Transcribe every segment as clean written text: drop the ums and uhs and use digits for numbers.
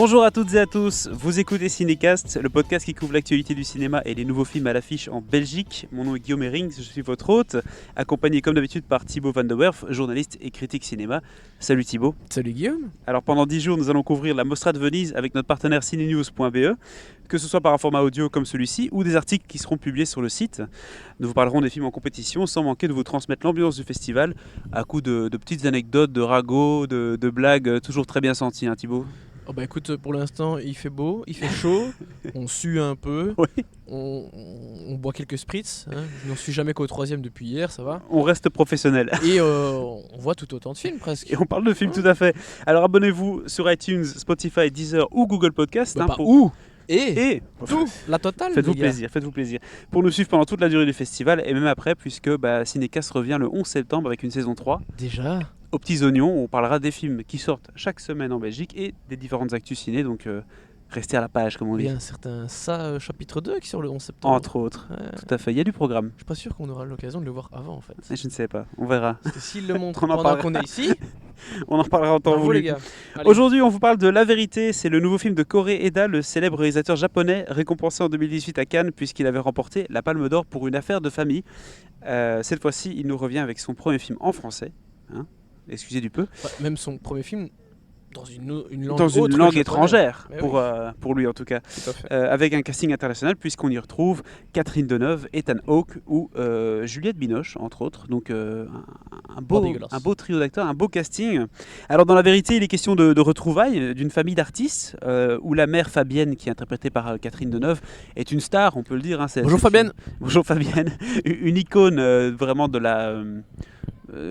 Bonjour à toutes et à tous, vous écoutez Cinécast, le podcast qui couvre l'actualité du cinéma et les nouveaux films à l'affiche en Belgique. Mon nom est Guillaume Herring, je suis votre hôte, accompagné comme d'habitude par Thibaut Van de Werf, journaliste et critique cinéma. Salut Thibaut. Salut Guillaume. Alors pendant 10 jours, nous allons couvrir la Mostra de Venise avec notre partenaire cinenews.be, que ce soit par un format audio comme celui-ci ou des articles qui seront publiés sur le site. Nous vous parlerons des films en compétition sans manquer de vous transmettre l'ambiance du festival à coups de petites anecdotes, de ragots, de blagues toujours très bien senties, hein, Thibaut. Oh bah écoute, pour l'instant il fait beau, il fait chaud, on sue un peu, Oui. on boit quelques spritz, hein. Je n'en suis jamais qu'au 3e depuis hier, ça va. On reste professionnel. Et on voit tout autant de films presque. Et on parle de films tout à fait. Alors abonnez-vous sur iTunes, Spotify, Deezer ou Google Podcast. Bah, hein, pas pour... où Et tout, la totale. faites-vous les gars. plaisir, faites-vous plaisir. Pour nous suivre pendant toute la durée du festival et même après, puisque Cinécast revient le 11 septembre avec une saison 3. Déjà. Aux petits oignons, on parlera des films qui sortent chaque semaine en Belgique et des différentes actus ciné, donc restez à la page comme on Il y dit. a un certain chapitre 2 qui sort le 11 septembre. Entre autres, Ouais. tout à fait, il y a du programme. Je suis pas sûr qu'on aura l'occasion de le voir avant en fait. Je ne sais pas, on verra. Parce que s'il le montre On en pendant parlera. qu'on est ici, On en reparlera en temps bravo voulu. les gars. Allez. Aujourd'hui, on vous parle de La Vérité. C'est le nouveau film de Kore Eda, le célèbre réalisateur japonais, récompensé en 2018 à Cannes puisqu'il avait remporté la Palme d'Or pour Une affaire de famille. Cette fois-ci, il nous revient avec son premier film en français. Hein, excusez du peu. Ouais, même son premier film dans une langue Dans autre une que langue le étrangère, Mais pour lui en tout cas. Tout à fait. Avec un casting international puisqu'on y retrouve Catherine Deneuve, Ethan Hawke ou Juliette Binoche, entre autres. Donc un beau trio d'acteurs, un beau casting. Alors dans La Vérité, il est question de retrouvailles d'une famille d'artistes où la mère Fabienne, qui est interprétée par Catherine Deneuve, est une star, on peut le dire. Hein, Bonjour Fabienne. Bonjour Fabienne. Une icône vraiment de la...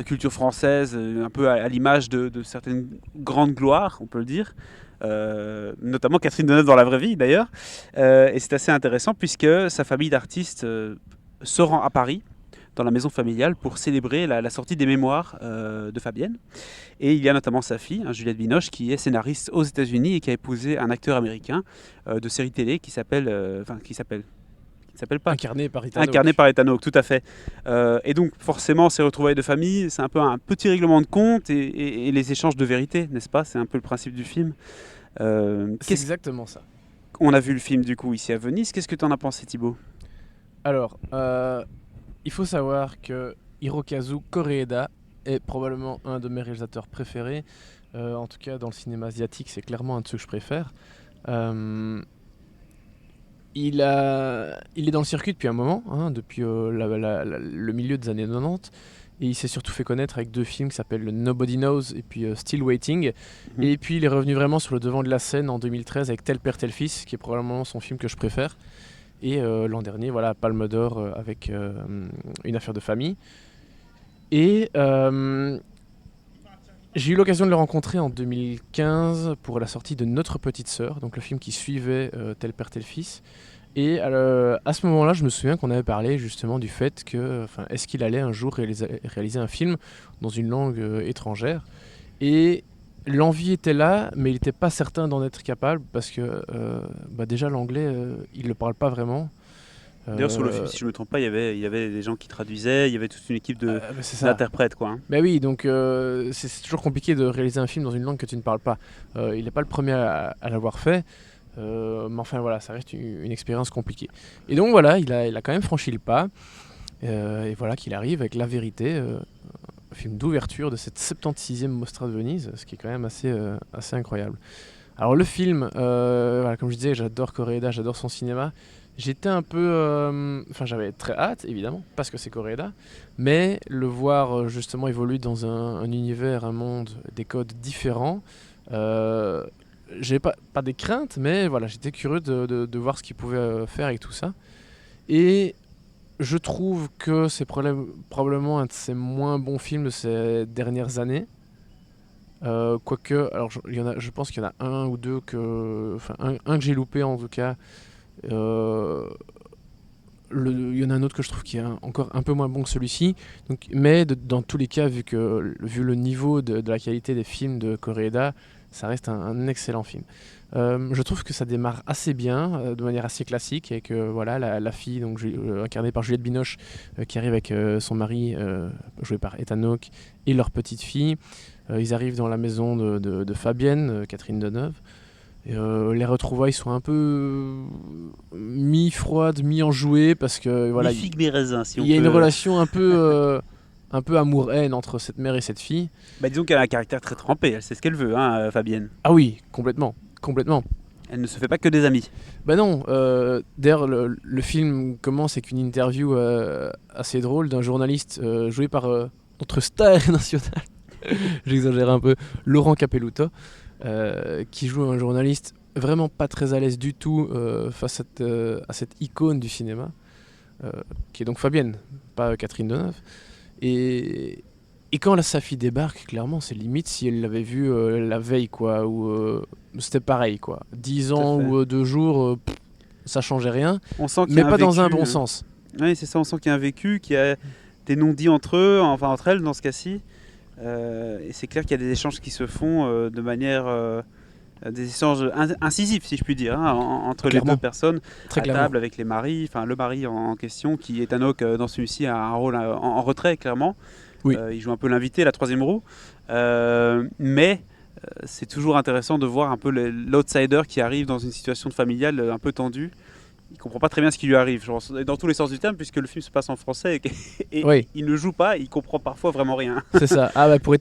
culture française, un peu à l'image de certaines grandes gloires, on peut le dire, notamment Catherine Deneuve dans la vraie vie d'ailleurs. Et c'est assez intéressant puisque sa famille d'artistes se rend à Paris, dans la maison familiale, pour célébrer la sortie des mémoires de Fabienne. Et il y a notamment sa fille, Juliette Binoche, qui est scénariste aux États-Unis et qui a épousé un acteur américain de série télé qui s'appelle pas Incarné par Ethan Hawke, tout à fait. Et donc forcément, ces retrouvailles de famille, c'est un peu un petit règlement de compte et les échanges de vérité, n'est-ce pas? C'est un peu le principe du film. C'est exactement ça. On a vu le film du coup ici à Venise. Qu'est-ce que tu en as pensé, Thibaut? Alors, il faut savoir que Hirokazu Koreeda est probablement un de mes réalisateurs préférés. En tout cas, dans le cinéma asiatique, c'est clairement un de ceux que je préfère. Il est dans le circuit depuis un moment, hein, depuis le milieu des années 90, et il s'est surtout fait connaître avec 2 films qui s'appellent Nobody Knows et puis Still Waiting. Et puis il est revenu vraiment sur le devant de la scène en 2013 avec Tel Père Tel Fils, qui est probablement son film que je préfère. Et l'an dernier, voilà, Palme d'Or avec Une affaire de famille. Et j'ai eu l'occasion de le rencontrer en 2015 pour la sortie de Notre Petite Sœur, donc le film qui suivait Tel Père Tel Fils. Et à ce moment-là, je me souviens qu'on avait parlé justement du fait que, est-ce qu'il allait un jour réaliser un film dans une langue étrangère. Et l'envie était là, mais il n'était pas certain d'en être capable parce que déjà l'anglais, il ne le parle pas vraiment. D'ailleurs, sur le film, si je ne me trompe pas, il y avait des gens qui traduisaient, il y avait toute une équipe d'interprètes, quoi. Hein. Bah oui, donc c'est toujours compliqué de réaliser un film dans une langue que tu ne parles pas. Il n'est pas le premier à l'avoir fait, mais enfin voilà, ça reste une expérience compliquée. Et donc voilà, il a quand même franchi le pas, et voilà qu'il arrive avec La Vérité, un film d'ouverture de cette 76e Mostra de Venise, ce qui est quand même assez incroyable. Alors le film, voilà, comme je disais, j'adore Koreeda, j'adore son cinéma. J'étais un peu... j'avais très hâte, évidemment, parce que c'est Koreeda, mais le voir justement évoluer dans un univers, un monde, des codes différents, j'ai pas des craintes, mais voilà, j'étais curieux de voir ce qu'il pouvait faire avec tout ça. Et je trouve que c'est probablement un de ses moins bons films de ces dernières années. Quoique, alors je pense qu'il y en a un ou deux un que j'ai loupé en tout cas. Il y en a un autre que je trouve qui est encore un peu moins bon que celui-ci. Donc, mais dans tous les cas, vu le niveau de la qualité des films de Koreeda, ça reste un excellent film. Je trouve que ça démarre assez bien, de manière assez classique, avec voilà, la fille donc, incarnée par Juliette Binoche, qui arrive avec son mari, joué par Ethan Hawke, et leur petite fille. Ils arrivent dans la maison de Fabienne, Catherine Deneuve. Et, les retrouvailles sont un peu mi-froides, mi-enjouées parce que voilà, Mi figue, mi raisin, si on il y a peut. une relation un peu amour-haine entre cette mère et cette fille. Bah, disons qu'elle a un caractère très trempé, elle sait ce qu'elle veut, hein, Fabienne. Ah oui, complètement, complètement. Elle ne se fait pas que des amis. Bah non, d'ailleurs le film commence avec une interview assez drôle d'un journaliste joué par notre star national, j'exagère un peu, Laurent Capelluto, qui joue un journaliste vraiment pas très à l'aise du tout face à cette icône du cinéma, qui est donc Fabienne, pas Catherine Deneuve. Et quand sa fille débarque, clairement, c'est limite si elle l'avait vue la veille, quoi, ou c'était pareil, quoi. 10 ans fait. ou 2 jours, ça changeait rien, On sent qu'il y mais a pas dans un vécu, bon sens. Oui, c'est ça, on sent qu'il y a un vécu, qu'il y a des non-dits entre eux, enfin entre elles dans ce cas-ci. Et c'est clair qu'il y a des échanges qui se font de manière. Des échanges incisifs, si je puis dire, hein, entre Clairement. les deux personnes Très à clairement. table avec les maris, enfin le mari en question qui est Hanoch dans celui-ci a un rôle en retrait clairement. Oui. Il joue un peu l'invité, la troisième roue, mais c'est toujours intéressant de voir un peu l'outsider qui arrive dans une situation familiale un peu tendue. Il comprend pas très bien ce qui lui arrive, genre, dans tous les sens du terme, puisque le film se passe en français et Oui. il ne joue pas, il comprend parfois vraiment rien. C'est ça. Ah bah pour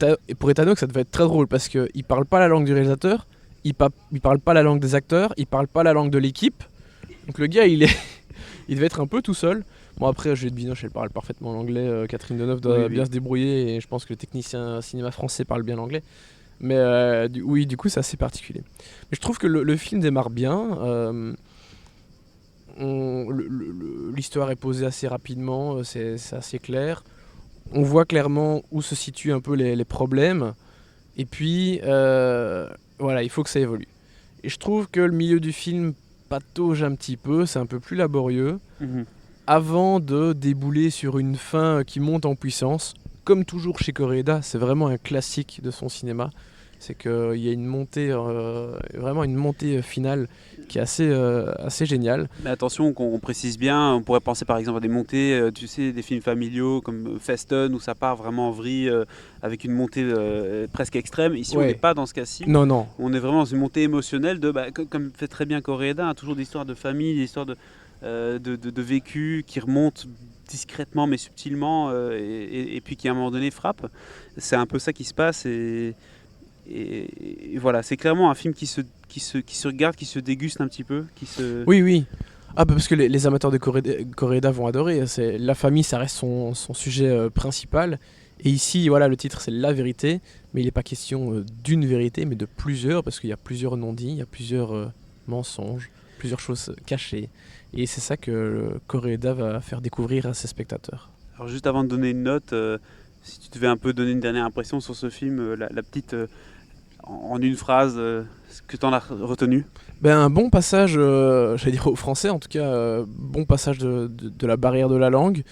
Etano, ça devait être très drôle parce qu'il parle pas la langue du réalisateur, il parle pas la langue des acteurs, il parle pas la langue de l'équipe. Donc le gars, il devait être un peu tout seul. Bon après, Juliette Binoche, elle parle parfaitement l'anglais. Catherine Deneuve doit Oui. bien se débrouiller et je pense que le technicien cinéma français parle bien l'anglais. Mais du coup, c'est assez particulier. Mais je trouve que le film démarre bien. L'histoire est posée assez rapidement, c'est assez clair. On voit clairement où se situent un peu les problèmes. Et puis, voilà, il faut que ça évolue. Et je trouve que le milieu du film patauge un petit peu, c'est un peu plus laborieux, avant de débouler sur une fin qui monte en puissance. Comme toujours chez Koreeda, c'est vraiment un classique de son cinéma. C'est qu'il y a une montée, vraiment une montée finale qui est assez géniale. Mais attention, qu'on précise bien, on pourrait penser par exemple à des montées, tu sais, des films familiaux comme Festen où ça part vraiment en vrille avec une montée presque extrême. Ici, on Ouais. n'est pas dans ce cas-ci. Non, non. On est vraiment dans une montée émotionnelle comme fait très bien Koreeda, hein, toujours des histoires de famille, des histoires de vécu qui remontent discrètement mais subtilement et puis qui à un moment donné frappent. C'est un peu ça qui se passe et voilà, c'est clairement un film qui se regarde, qui se déguste un petit peu, qui se... Oui, oui. Ah bah parce que les amateurs de Koreeda vont adorer. La famille, ça reste son sujet principal. Et ici, voilà, le titre c'est La Vérité, mais il n'est pas question d'une vérité, mais de plusieurs, parce qu'il y a plusieurs non-dits, il y a plusieurs mensonges, plusieurs choses cachées. Et c'est ça que Koreeda va faire découvrir à ses spectateurs. Alors juste avant de donner une note, si tu devais un peu donner une dernière impression sur ce film, la petite, en une phrase, ce que tu en as retenu. Ben, un bon passage, j'allais dire au français en tout cas, bon passage de la barrière de la langue.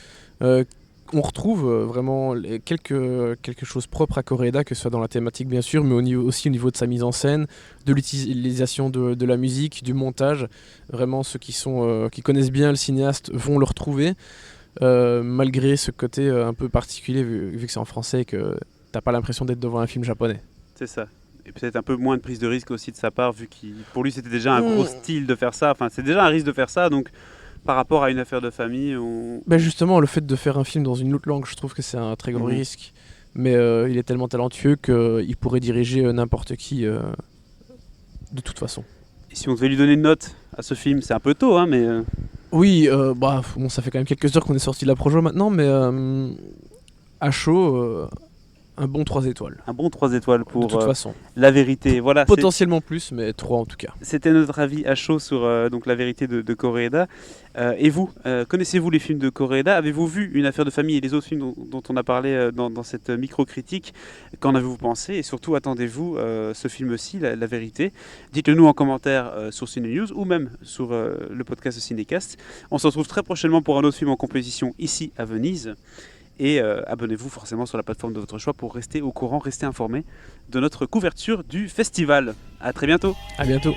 On retrouve vraiment quelque chose propre à Koreeda, que ce soit dans la thématique bien sûr, mais aussi au niveau de sa mise en scène, de l'utilisation de la musique, du montage. Vraiment ceux qui connaissent bien le cinéaste vont le retrouver, malgré ce côté un peu particulier vu que c'est en français et que t'as pas l'impression d'être devant un film japonais. C'est ça. Et peut-être un peu moins de prise de risque aussi de sa part, vu qu'il, pour lui c'était déjà un gros style de faire ça. Enfin, c'est déjà un risque de faire ça, donc par rapport à une affaire de famille, Ben justement, le fait de faire un film dans une autre langue, je trouve que c'est un très gros risque. Mais il est tellement talentueux qu'il pourrait diriger n'importe qui de toute façon. Et si on devait lui donner une note à ce film, c'est un peu tôt, hein, mais... Oui, bon, ça fait quand même quelques heures qu'on est sorti de la projo maintenant, mais à chaud, un bon 3 étoiles. Un bon 3 étoiles pour de toute façon. La Vérité. Voilà, potentiellement plus, mais 3 en tout cas. C'était notre avis à chaud sur donc La Vérité de Koreeda. Et vous, connaissez-vous les films de Koreeda? Avez-vous vu Une affaire de famille et les autres films dont on a parlé dans cette micro-critique? Qu'en avez-vous pensé? Et surtout, attendez-vous ce film-ci, La Vérité? Dites-le nous en commentaire sur Ciné News ou même sur le podcast de Cinécast. On se retrouve très prochainement pour un autre film en compétition ici à Venise. Et abonnez-vous forcément sur la plateforme de votre choix pour rester au courant, rester informé de notre couverture du festival. A très bientôt. À bientôt.